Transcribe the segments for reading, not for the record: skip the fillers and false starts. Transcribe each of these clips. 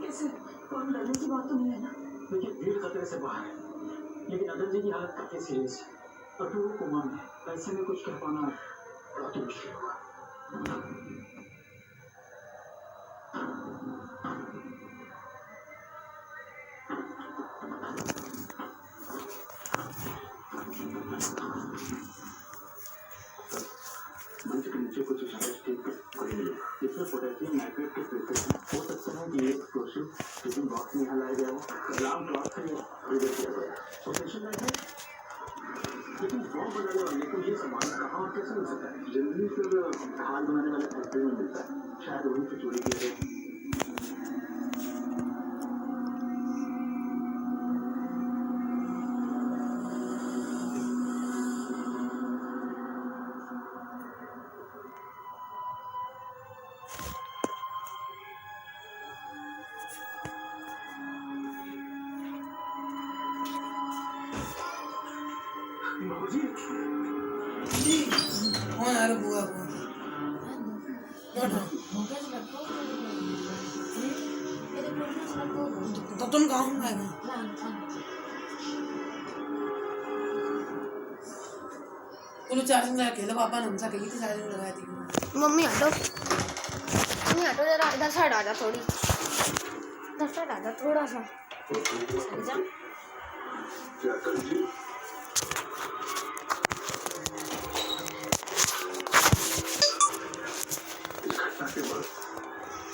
कैसे और डरने की बात तो नहीं है ना? देखिए भीड़ खतरे से बाहर है, लेकिन अटल जी की हालत काफी सीरियस है। अटल को कोमा में, ऐसे में कुछ कह पाना बहुत मुश्किल होगा। मंच के नीचे कुछ इसमें पोटेशियम नाइट्रेट के ट्रेसेस हो सकता है कि एक एक्सप्लोसिव टिफिन बॉक्स में हलाया गया हो, अलार्म क्लॉक से ट्रिगर किया गया। पोटेशियम नाइट्रेट लेकिन बॉम्ब बनाने वाले को ये सामान कहाँ और कैसे मिल सकता है? जनरली फिर खाद बनाने वाले फैक्ट्री में मिलता है, शायद वहीं से चोरी किया गया। यार बुआ को तो तुम कहाँ आएगा बोलो चार्जिंग लगा के पापा ने हमसे कही थी चार्जिंग लगाई थी। मम्मी हटो जरा इधर साइड आ जा, थोड़ी इधर साइड आ जा थोड़ा सा।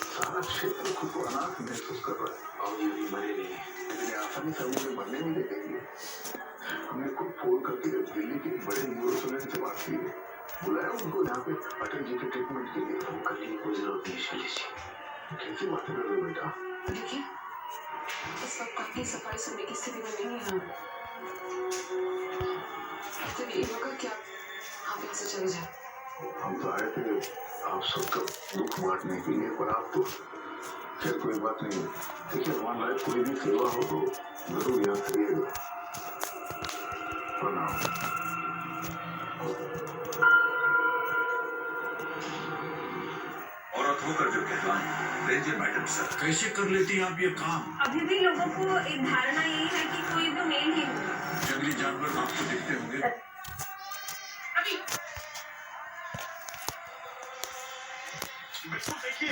सारा क्षेत्र खुद को अनाथ महसूस कर रहा है। और ये भी मरे नहीं, इतने आसानी से उन्हें मरने नहीं देंगे। हमने खुद फोन करके दिल्ली के बड़े न्यूरोसर्जन से बात की है, बुलाया उनको यहाँ पे अटल जी के ट्रीटमेंट के लिए। वो करने की कोई जरूरत नहीं शैलेश जी। कैसी बातें कर रहे हो बेटा? देखिए इस वक्त अपनी सफाई सुनने की स्थिति में नहीं है। तो ये होगा क्या आप यहाँ से चले जाए? हम तो आए थे आप सबका दुख बांटने के लिए, पर आप तो फिर कोई बात नहीं। देखिए हमारा लाइफ कोई भी सेवा हो तो जरूर याद करिएगा। प्रणाम। औरत होकर जो कहलाएं, रेंजर मैडम सर कैसे कर लेती हैं आप ये काम? अभी भी लोगों को एक धारणा यही है कि कोई भी मेल नहीं होगा। जंगली जानवर आपको दिखते होंगे। बिल्कुल देखिए,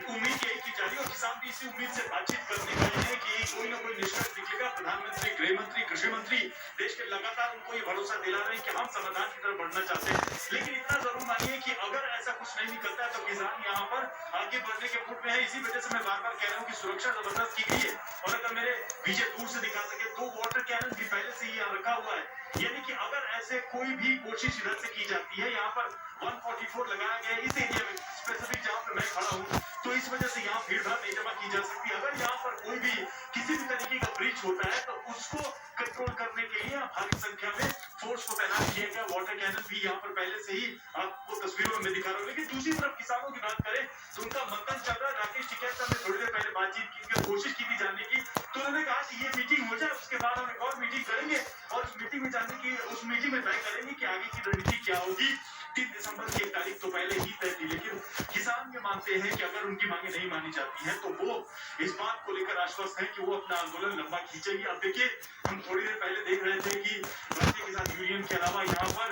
उम्मीद यही की जा रही है और किसान भी इसी उम्मीद से बातचीत करने का है कि कोई ना कोई निष्कर्ष निकलेगा। प्रधानमंत्री, गृह मंत्री, कृषि मंत्री देश के लगातार उनको ये भरोसा दिला रहे हैं कि हम समाधान की तरफ बढ़ना चाहते हैं। लेकिन इतना जरूर मानिए कि अगर ऐसा कुछ नहीं निकलता है तो किसान यहाँ पर आगे बढ़ने के मूड में है। इसी वजह से मैं बार बार कह रहा हूँ कि सुरक्षा जबरदस्त की गई है। और अगर मेरे विजय दूर से दिखा सके तो वाटर कैनन भी पहले से ही यहाँ रखा हुआ है, यानी कि अगर ऐसे कोई भी कोशिश इधर से की जाती है, यहाँ पर 144 लगाया गया है इस एरिया में स्पेसिफिक जहाँ पे मैं खड़ा हूँ, तो इस वजह से यहाँ भीड़ भाड़ नहीं जमा की जा सकती। अगर यहाँ पर कोई भी किसी भी तरीके का ब्रीच होता है तो उसको कंट्रोल करने के लिए भारी संख्या में फोर्स को तैनात किया गया। वाटर कैनन भी यहाँ पर पहले से ही आपको तस्वीरों में दिखा रहा हूँ। लेकिन दूसरी तरफ किसानों की बात करें तो उनका मंथन चल रहा है। राकेश टिकैत साहब ने थोड़ी देर पहले बातचीत की, कोशिश की थी जानने की, तो उन्होंने कहा कि ये मीटिंग हो जाए, उसके बाद हम एक और मीटिंग करेंगे और उस मीटिंग में जानने की, उस मीटिंग में तय करेंगे कि आगे की रणनीति क्या होगी। 3 दिसंबर की 1 तारीख तो पहले ही तय थी, लेकिन किसान ये मानते हैं कि अगर उनकी मांगे नहीं मानी जाती हैं तो वो इस बात को लेकर आश्वस्त है कि वो अपना आंदोलन लंबा खींचेगी। अब देखिए, हम थोड़ी देर पहले देख रहे थे कि भारतीय किसान यूनियन के अलावा यहाँ पर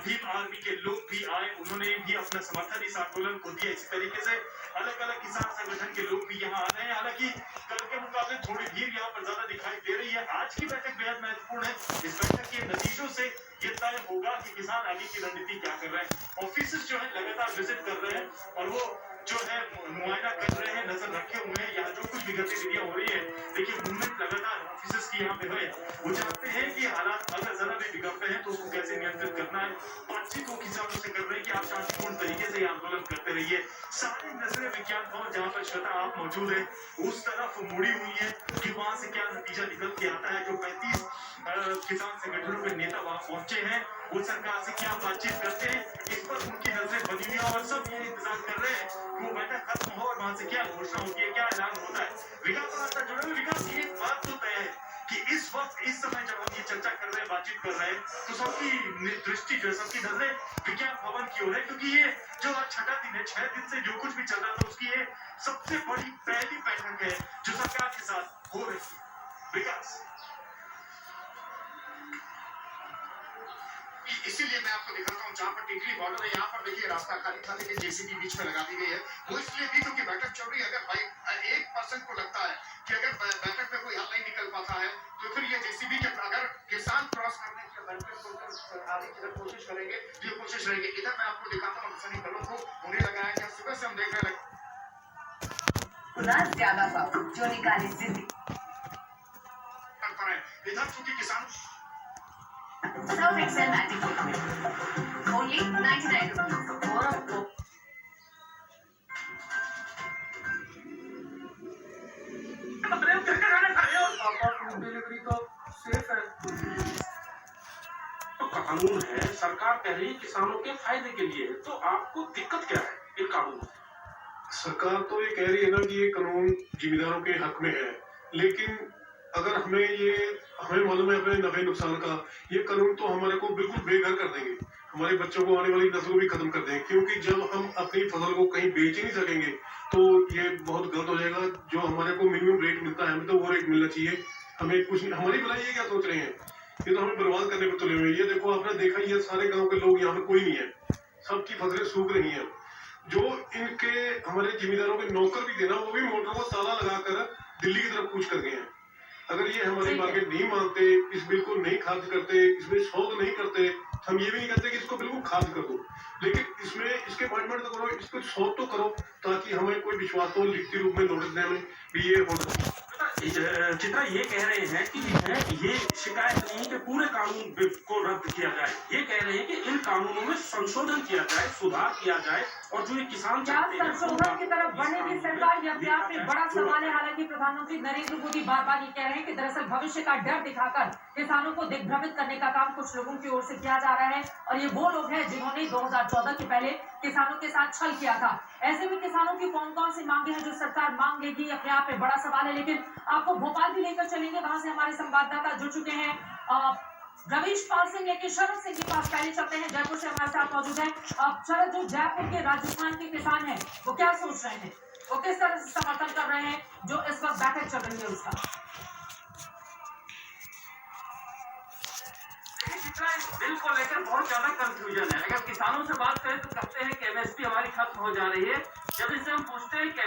भीम आर्मी के लोग भी आए, उन्होंने भी अपना समर्थन इस आंदोलन को दिया। इसी तरीके से अलग अलग किसान संगठन के लोग भी यहाँ आ रहे हैं। हालांकि कल के मुकाबले थोड़ी भीड़ यहाँ पर ज्यादा दिखाई दे रही है। आज की बैठक बेहद महत्वपूर्ण है। इस बैठक के नतीजों से ये तय तय होगा कि किसान आगे की रणनीति क्या कर रहे हैं। ऑफिसर्स जो है लगातार विजिट कर रहे हैं और वो जो है मुआयना कर रहे हैं, नजर रखे हुए हैं। यहाँ जो कुछ भी गतिविधियां हो रही है, देखिए मूवमेंट लगातार ऑफिसर्स की यहाँ पे है। वो जानते हैं कि हालात अगर जरा भी बिगड़ते हैं तो उसको कैसे नियंत्रित करना है। बातचीत वो किसानों से कर रहे हैं कि आप शांतिपूर्ण तरीके से आंदोलन करते रहिए। सारी नजरें विज्ञान भवन जहाँ पर श्वेता आप मौजूद है उस तरफ मुड़ी हुई है कि वहां से क्या नतीजा निकल के आता है। जो 35 किसान संगठनों के नेता वहां पहुंचे हैं, वो सरकार से क्या बातचीत करते हैं, इस पर उनकी नजरें बनी हुई है और सब ये इंतजार कर रहे हैं कि वो बैठक खत्म हो और वहां से क्या घोषणा होती है, क्या ऐलान होता है। विकास हमारे साथ जुड़े हुए। विकास, एक बात तो तय है कि इस वक्त इस समय जब हम ये चर्चा कर रहे हैं, बातचीत कर रहे हैं, तो सबकी दृष्टि जो है, सबकी नजरें विज्ञान भवन की ओर है, क्योंकि ये जो आज छठा दिन है, 6 दिन से जो कुछ भी चल रहा था उसकी ये सबसे बड़ी पहली बैठक है जो सरकार के साथ हो रही है। विकास, इसीलिए मैं आपको दिखाता हूँ जहाँ पर टिकरी बॉर्डर है, यहाँ पर देखिए रास्ता खाली था लेकिन जेसीबी बीच में लगा दी गई है। वो इसलिए भी क्योंकि बैठक चल रही है। अगर भाई 1% को लगता है कि अगर बैठक में कोई हल नहीं निकल पाता है तो फिर ये जेसीबी के अगर किसान क्रॉस करने की बैठक आने की कोशिश करेंगे तो ये कोशिश रहेगी। इधर मैं आपको दिखाता हूँ सनी दलों को, उन्हें लगाया गया। सुबह से हम देख रहे हैं ज्यादा जो निकाली जिंदगी। इधर चूंकि किसान Surf Excel Magic Book only 99 rupees. और आपको डिलीवरी तो सेफ है। तो कानून है, सरकार कह रही है किसानों के फायदे के लिए है, तो आपको दिक्कत क्या है इन कानून में? सरकार तो ये कह रही है ना कि ये कानून जिम्मेदारों के हक में है, लेकिन अगर हमें मालूम है अपने नफे नुकसान का, ये कानून तो हमारे को बिल्कुल बेघर कर देंगे, हमारे बच्चों को, आने वाली नस्लों भी खत्म कर देंगे। क्योंकि जब हम अपनी फसल को कहीं बेच ही नहीं सकेंगे तो ये बहुत गलत हो जाएगा। जो हमारे को मिनिमम रेट मिलता है हमें तो वो रेट मिलना चाहिए। हमें कुछ नहीं, हमारी भलाई ये क्या सोच रहे हैं, ये तो हमें बर्बाद करने पर तुले हुए हैं। ये देखो, आपने देखा ही है, सारे गाँव के लोग यहाँ पे कोई नहीं है, सबकी फसलें सूख रही है। जो इनके हमारे जिम्मेदारों के नौकर भी थे ना, वो भी मोटर को ताला लगाकर दिल्ली की तरफ कूच कर गए हैं। अगर ये हमारी मार्केट नहीं मानते, इस बिल को नहीं खारिज करते, इसमें शोध नहीं करते, हम ये भी नहीं कहते कि इसको बिल्कुल खारिज कर दो, लेकिन इसमें इसके अपॉइंटमेंट तो करो, इसको शोध तो करो, ताकि हमें कोई विश्वास हो, लिखित रूप में नोटिस देने में भी ये हो सकता है। चित्रा ये कह रहे हैं कि ये शिकायत नहीं कि पूरे कानून को रद्द किया जाए, ये कह रहे हैं कि इन कानूनों में संशोधन किया जाए, सुधार किया जाए, और जो ये किसान संशोधन की तरफ बढ़ेगी सरकार, यह अपने आप में बड़ा सवाल है। हालांकि प्रधानमंत्री नरेंद्र मोदी बार बार ये कह रहे हैं कि दरअसल भविष्य का डर दिखाकर किसानों को दिग्भ्रमित करने का काम कुछ लोगों की ओर से किया जा रहा है, और ये वो लोग हैं जिन्होंने 2014 के पहले किसानों के साथ छल किया था। ऐसे में किसानों की कौन कौन सी मांगे हैं जो सरकार मांग लेगी, अपने आप में बड़ा सवाल है। लेकिन आपको भोपाल भी लेकर चलेंगे, वहां से हमारे संवाददाता जुड़ चुके हैं रवीश पाल सिंह, लेकिन शरद सिंह के पास पहले चलते हैं, जयपुर से हमारे साथ मौजूद है। शरद, जो जयपुर के राजस्थान के किसान हैं वो क्या सोच रहे हैं, वो किस तरह से समर्थन कर रहे हैं जो इस वक्त बैठक चल रही है उसका? बिल को लेकर बहुत ज्यादा कंफ्यूजन है। अगर किसानों से बात करें तो कहते हैं कि एमएसपी हमारी खत्म हो जा रही है। जब इनसे हम पूछते हैं कि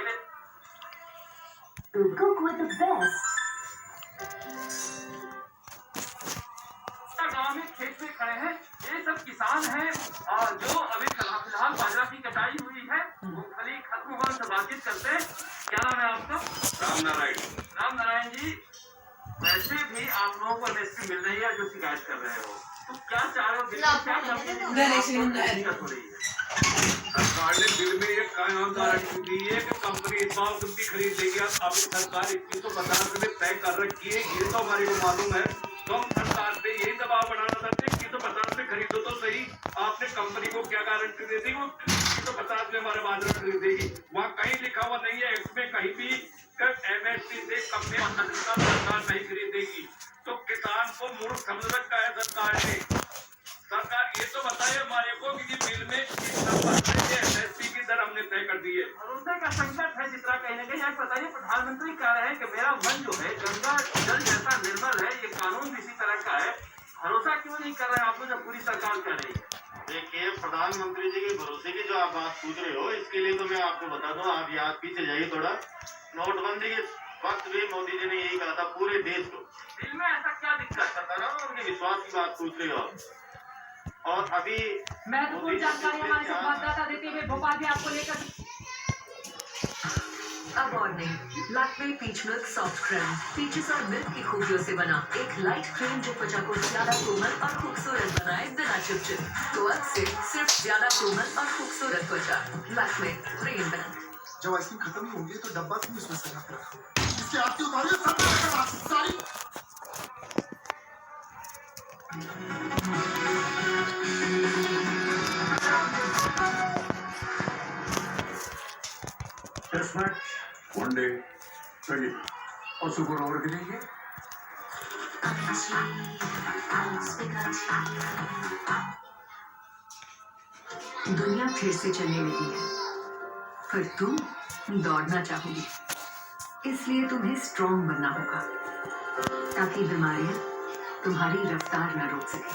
गाँव में खेत में खड़े हैं, ये सब किसान हैं जो अभी फिलहाल बाजरा की कटाई हुई है, मूंगफली खत्म होने से बातचीत करते हैं। क्या नाम है आपका? राम नारायण जी, वैसे भी आप लोगों को एमएसपी मिल रही है जो शिकायत कर रहे हो, तो क्या चाह रहे हो, क्या दिक्कत हो रही है? सरकार ने बिल में ये कायम गारंटी दी है कि कंपनी इस बार कुछ भी खरीद लेगी। अब सरकार 2150 में तय कर रखी है, ये तो हमारे को मालूम है। तो हम सरकार पे यही दबाव बनाना चाहते हैं, 2150 में खरीदो तो सही। आपने कंपनी को क्या गारंटी दे दी वो 2150 में हमारे बाजार खरीदेगी? वहाँ कहीं लिखा हुआ नहीं है, इसमें कहीं भी एमएसपी से कम में सरकार नहीं खरीदेगी। तो किसान को मूर्ख समझ रखा है सरकार ने। सरकार ये तो बताए हमारे को कि बिल में एमएसपी की दर हमने तय कर दी है। भरोसे का संकट है जितना कहीं ना कहीं। आज बताइए, प्रधानमंत्री कह रहे हैं कि मेरा मन जो है गंगा जल जैसा निर्मल है, ये कानून भी इसी तरह का है। भरोसा क्यों नहीं कर रहे हैं आप लोग जब पूरी सरकार कह रही है? देखिए, प्रधानमंत्री जी के भरोसे की जो आप बात पूछ रहे हो, इसके लिए तो मैं आपको बता दूं, आप याद पीछे जाइए थोड़ा। नोटबंदी के वक्त भी मोदी जी ने यही कहा था पूरे देश को। बिल में ऐसा क्या दिक्कत? बता रहा हूँ, उनके विश्वास की बात पूछ रहे हो आप। और अभी महत्वपूर्ण जानकारी हमारे संवाददाता देते हुए भोपाल में आपको लेकर। अब और नहीं, Lakme peach milk soft cream peaches और मिल्क की खूबियों से बना एक लाइट क्रीम जो त्वचा को ज्यादा कोमल और खूबसूरत बनाए बिना चिपचिप। तो अब से सिर्फ ज्यादा कोमल और खूबसूरत त्वचा। लैक्मे रीइन्वेंट। जब आइसक्रीम खत्म ही होंगी तो डब्बा क्यों इसमें सजा कर रखा हुआ? इसकी आरती उतारिए, सब में सारी। टेस्ट मैच वनडे चलिए और सुपर ओवर के लिए दुनिया फिर से चलने लगी है, पर तुम दौड़ना चाहोगी। इसलिए तुम्हें स्ट्रॉन्ग बनना होगा ताकि बीमारियां तुम्हारी रफ्तार न रोक सके।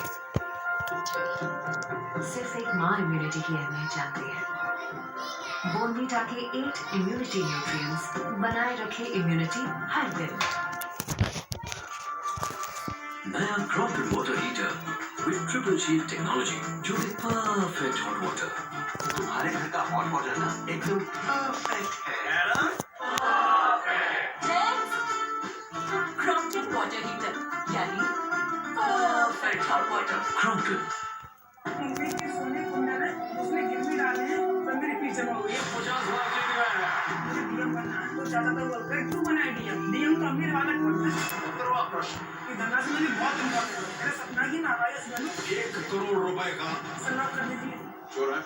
सिर्फ एक माँ इम्यूनिटी की अहमियत जानती है। बोर्नवीटा के 8 इम्यूनिटी न्यूट्रिएंट्स बनाए रखे इम्यूनिटी हर दिन। नया Crompton water heater with triple sheet technology जो है परफेक्ट हॉट वाटर। तुम्हारे घर का हॉट वाटर ना एकदम परफेक्ट है। क्रॉम्पटन वाटर हीटर यानी परफेक्ट हॉट वाटर। क्रॉम्पटन। सोने कुंडा में उसमें गिरवी डाले हैं तो मेरी पीछे हो गई 50 लाख के लिए मुझे डीएम बनना है तो ज्यादातर बोलते हैं क्यों बनाए डीएम तो अमीर वाला बोलते हैं। करवा प्रश्न कि धरना से मुझे बहुत इम्पोर्टेंट है। मेरा सपना ही ना आया इसमें 1 करोड़ रुपए का सलाह कर दीजिए। श्योर है?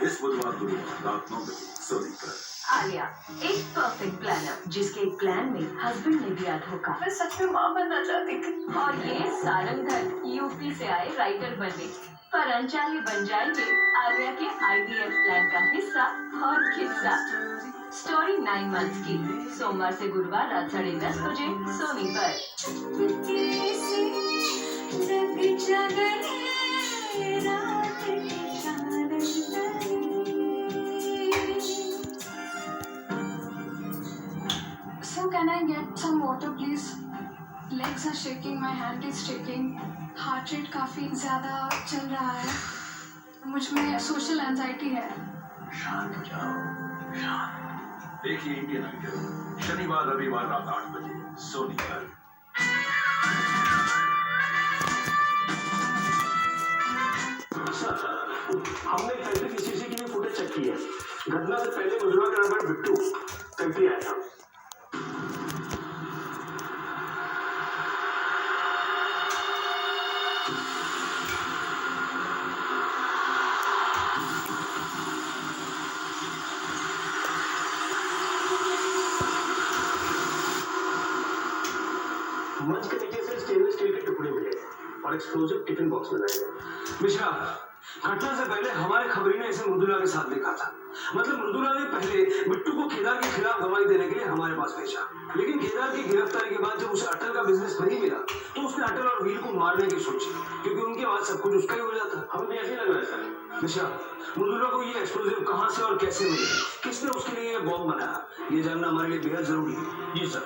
इस बुधवार को रात 9 बजे सोनी पर। आलिया एक परफेक्ट प्लानर जिसके प्लान में हस्बैंड ने दिया धोखा। मैं सच में माँ बनना चाहती थी। और ये सारंगधर यूपी से आए राइटर बनने पर अनचाहे बन जाएंगे आलिया के IVF प्लान का हिस्सा और किस्सा। स्टोरी 9 मंथ्स की सोमवार से गुरुवार रात 10:30 बजे सोनी पर। So can I get some water please? Legs are shaking, my hand is shaking, heart rate काफी ज़्यादा चल रहा है, मुझ में सोशल एंजाइटी है। शांत हो जाओ, शांत। देखिए इंडियन आइडल शनिवार रविवार रात 8 बजे सोनी पर। हमने पहले की CCTV फुटेज चेक की है। घटना से पहले मुजरा का नंबर बिट्टू कंट्री आया था। मंच के नीचे से स्टेनलेस स्टील के टुकड़े मिले और एक्सप्लोजिव टिफिन बॉक्स बनाए गए। मिश्रा, घटना से पहले हमारे खबरी ने इसे मृदुला के साथ देखा था। मतलब मृदुला ने पहले बिट्टू को केदार के खिलाफ गवाही देने के लिए हमारे पास भेजा, लेकिन केदार की गिरफ्तारी के बाद जब उसे अटल का बिजनेस नहीं मिला तो उसने अटल और वीर को मारने की सोची, क्योंकि उनके बाद सब कुछ उसका ही हो जाता। हमें भी ऐसे लग रहा है सर। मिश्रा, मृदुला को ये एक्सप्लोजिव कहाँ से और कैसे मिले, किसने उसके लिए बॉम्ब बनाया, ये जानना हमारे लिए बेहद जरूरी है। जी सर।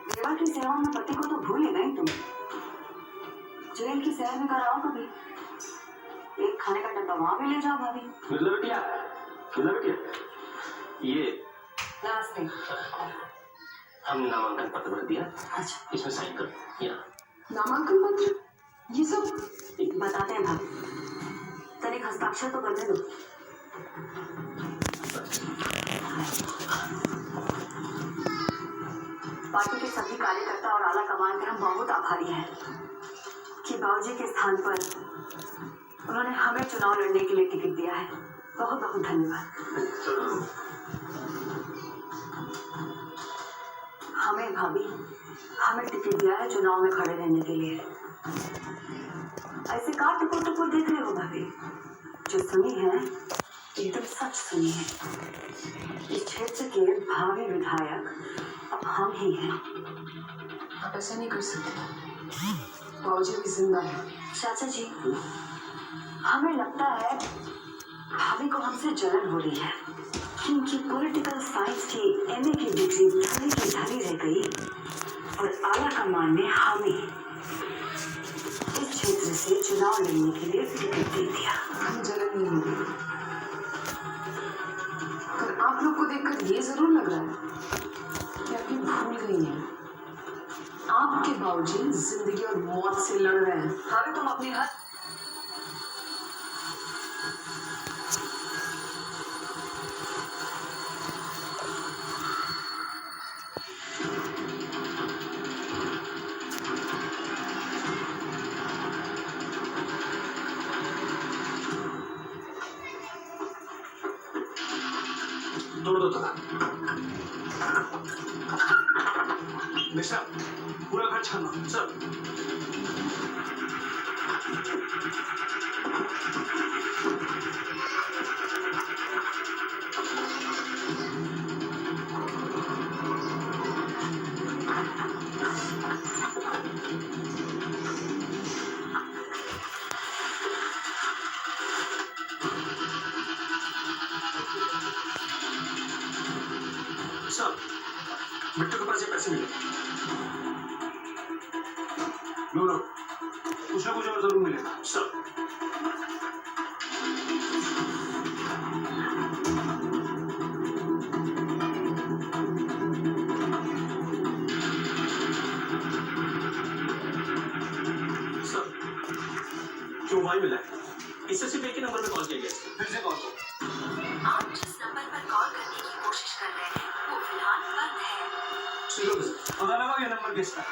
सेवा की सेवा में पति को तो भूल ही गई तुम। जेल की सैर में कराओ कभी, एक खाने का डब्बा वहां भी ले जाओ भाभी। मतलब बिटिया ये नमस्ते। हम नामांकन पत्र भर दिया। अच्छा, इसमें साइन कर। यहाँ नामांकन पत्र ये सब बताते हैं भाभी, तनिक हस्ताक्षर तो करने दो। पार्टी के सभी कार्यकर्ता और आला कमान के हम बहुत आभारी हैं कि बाबूजी के स्थान पर उन्होंने हमें चुनाव लड़ने के लिए टिकट दिया है। बहुत बहुत धन्यवाद। हमें भाभी, हमें टिकट दिया है चुनाव में खड़े रहने के लिए। ऐसे कहाँ टुकुर टुकुर देख रहे हो भाभी? जो सुनी है एकदम सच सुनी है। इस क्षेत्र के भावी विधायक अब हम ही हैं। आप ऐसा नहीं कर सकते, बाबूजी भी जिंदा है। चाचा जी, हमें लगता है भाभी को हमसे जलन हो रही है। क्योंकि पॉलिटिकल साइंस की एमए की डिग्री धरी की धरी रह गई और आला कमान ने हमें इस क्षेत्र से चुनाव लड़ने के लिए टिकट दे दिया। हमें जलन नहीं हो रही, पर आप लोग को देखकर ये जरूर लग रहा है कि आप ये भूल गई हैं, आपके बाबूजी जिंदगी और मौत से लड़ रहे हैं। अरे तुम अपनी हद तोड़ दो थोड़ा। निशा, पूरा घर छानो सब। सब बिट्टू के पास ये पैसे मिले। नो कुछ ना कुछ और जरूर मिलेगा सब। सब क्यों भाई मिला है? इससे सिर्फ एक ही नंबर पे कॉल किया गया। फिर से कॉल करो। आप जिस नंबर पर कॉल करने की कोशिश कर रहे हैं वो फिलहाल बंद है। पता लगा ये नंबर किसका है?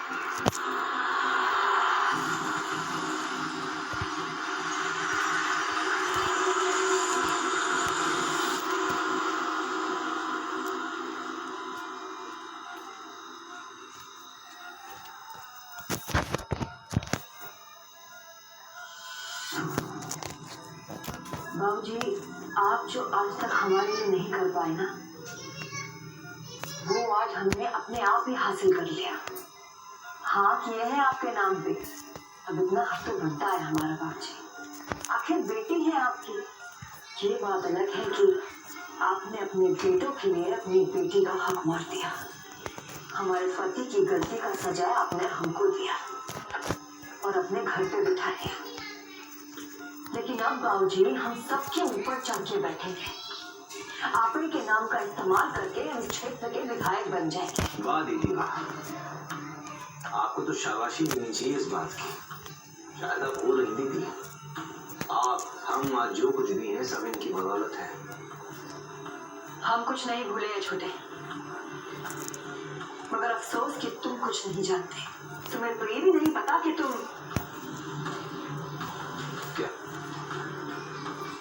बाबूजी, आप जो आज तक हमारे लिए नहीं कर पाए ना, वो आज हमने अपने आप ही हासिल कर लिया। हाँ किए हैं आपके नाम पे, अब इतना हक तो बनता है हमारा बाबूजी। आखिर बेटी है आपकी। ये बात अलग है कि आपने अपने बेटों के लिए अपनी बेटी का हक मार दिया। हमारे पति की गलती का सजा आपने हमको दिया और अपने घर पे बिठा लिया। लेकिन अब बाबूजी हम सबके ऊपर चढ़ के बैठेंगे। आपने के नाम का इस्तेमाल करके इस क्षेत्र के विधायक बन जाएंगे। वाह दीदी वाह, आपको तो शाबाशी मिलनी चाहिए इस बात की। शायद आप भूल रही दीदी, आप हम आज जो कुछ भी हैं सब इनकी बदौलत है। हम कुछ नहीं भूले हैं छोटे, मगर अफसोस कि तुम कुछ नहीं जानते। तुम्हें तो ये भी नहीं पता कि तुम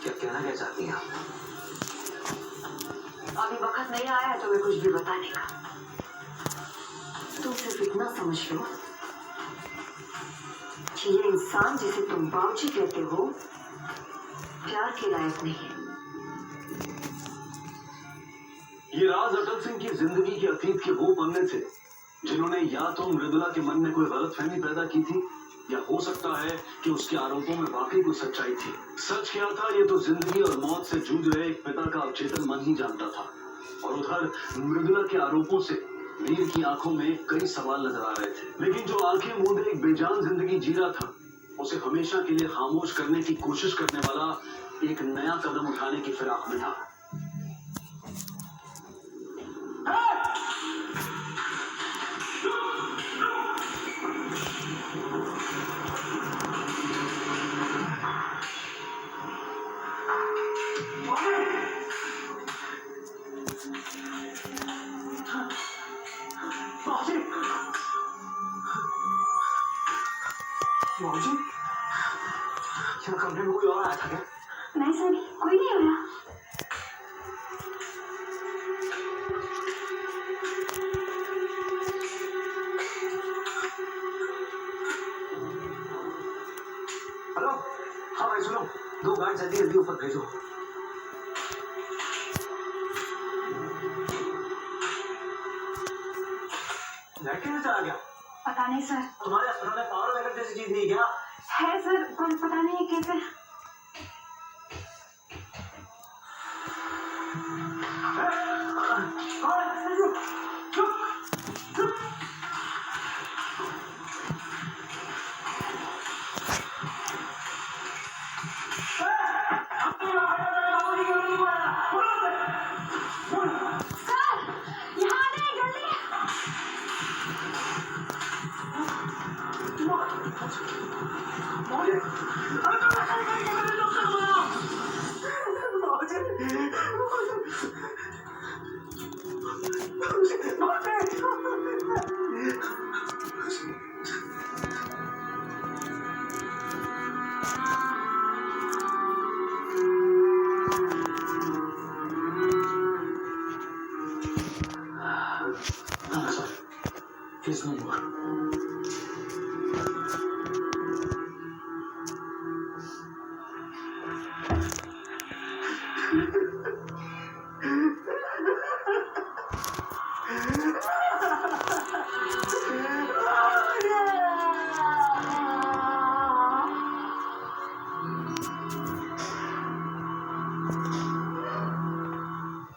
क्या कहना क्या चाहती हैं आप? अभी वक्त नहीं आया है तुम्हें कुछ भी बताने का। तुम सिर्फ इतना समझ लो कि ये इंसान जिसे तुम बाबूजी कहते हो प्यार के लायक नहीं है। ये राज अटल सिंह की जिंदगी के अतीत के वो पन्ने थे जिन्होंने या तो मृदुला के मन में कोई गलतफहमी पैदा की थी, या हो सकता है कि उसके आरोपों में वाकई कोई सच्चाई थी। सच क्या था ये तो जिंदगी और मौत से जूझ रहे एक पिता का अवचेतन मन ही जानता था। और उधर मृदुला के आरोपों से वीर की आंखों में कई सवाल नजर आ रहे थे। लेकिन जो आंखें मूंदे एक बेजान जिंदगी जी रहा था, उसे हमेशा के लिए खामोश करने की कोशिश करने वाला एक नया कदम उठाने की फिराक में था। बाबूजी, क्या कमरे में कोई और आया था क्या? नहीं सर, कोई नहीं आया। हेलो, हाँ भाई सुनो, 2 गाड़ी जल्दी जल्दी ऊपर भेजो। लाइट कैसे चला गया? पता नहीं सर। तुम्हारे अस्पताल में पावर बैकअप जैसी चीज नहीं क्या? है सर, पर पता नहीं कैसे। है? Please no more.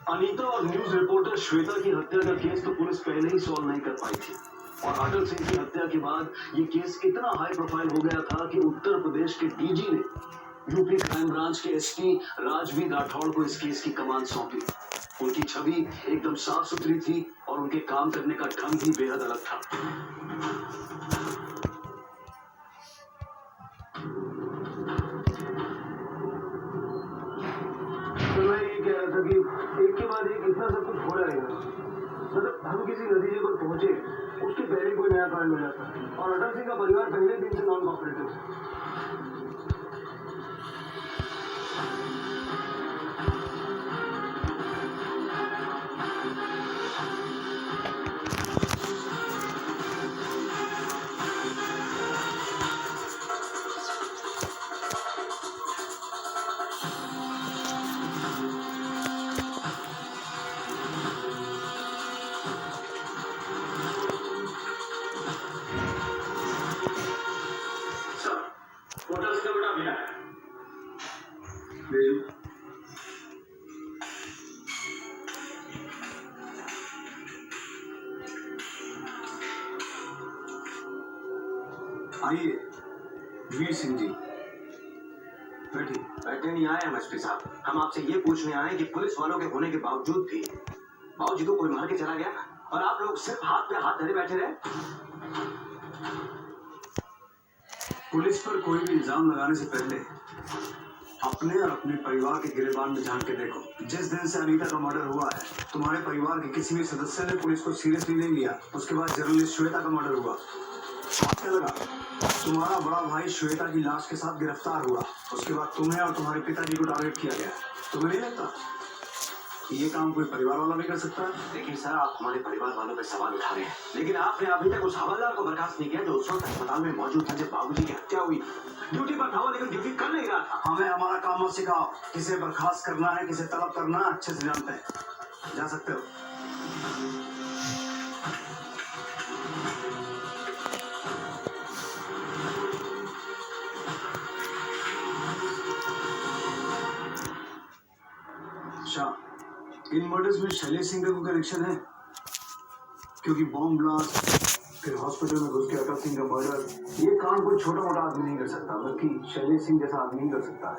अनीता और न्यूज रिपोर्टर श्वेता की हत्या का केस तो पुलिस पहले ही सॉल्व नहीं कर पाई थी और अटल सिंह की हत्या के बाद ये केस इतना हाई प्रोफाइल हो गया था कि उत्तर प्रदेश के डीजी ने यूपी क्राइम ब्रांच के एसपी राजवीर राठौड़ को इस केस की कमान सौंपी। उनकी छवि एकदम साफ सुथरी थी और उनके काम करने का ढंग भी बेहद अलग था। तो मैं ये कह रहा था कि एक के बाद एक इतना सब कुछ हो रहेगा, मतलब हम किसी नतीजे पर पहुंचे उसके पहले कोई नया कांड हो जाता है और अटल सिंह का परिवार पहले दिन से नॉन कोऑपरेटिव है। होटल्स का बड़ा मिला है। आइए वीर सिंह जी, बैठिए। बैठे नहीं आए एमएसपी साहब, हम आपसे ये पूछने आए कि पुलिस वालों के होने के बावजूद भी बाबूजी को कोई मार के चला गया और आप लोग सिर्फ हाथ पे हाथ धरे बैठे रहे। पुलिस पर कोई भी इल्जाम लगाने से पहले अपने और अपने परिवार के गिरेबान में झांक के देखो। जिस दिन से अनीता का मर्डर हुआ है, तुम्हारे परिवार के किसी भी सदस्य ने पुलिस को सीरियसली नहीं लिया। उसके बाद जर्नलिस्ट श्वेता का मर्डर हुआ, क्या लगा? तुम्हारा बड़ा भाई श्वेता की लाश के साथ गिरफ्तार हुआ, उसके बाद तुम्हें और तुम्हारे पिताजी को टारगेट किया गया। तुम्हें नहीं लगता ये काम कोई परिवार वाला भी कर सकता है? लेकिन सर, आप हमारे परिवार वालों पे सवाल उठा रहे हैं, लेकिन आपने अभी तक उस हवलदार को बर्खास्त नहीं किया जो उस वक्त अस्पताल में मौजूद था जब बाबूजी की हत्या हुई। ड्यूटी पर था वो, लेकिन ड्यूटी कर नहीं रहा था। हमें हमारा काम मत सिखाओ। किसे बर्खास्त करना है, किसे तलब करना है, अच्छे से जानते हैं। जा सकते हो। इन मर्डर्स में शैलेश सिंह का कोई कनेक्शन है? क्योंकि बॉम्ब ब्लास्ट, फिर हॉस्पिटल में घुस के अटल सिंह का मर्डर, ये काम कोई छोटा मोटा आदमी नहीं कर सकता, बल्कि शैलेश सिंह जैसा आदमी ही कर सकता है।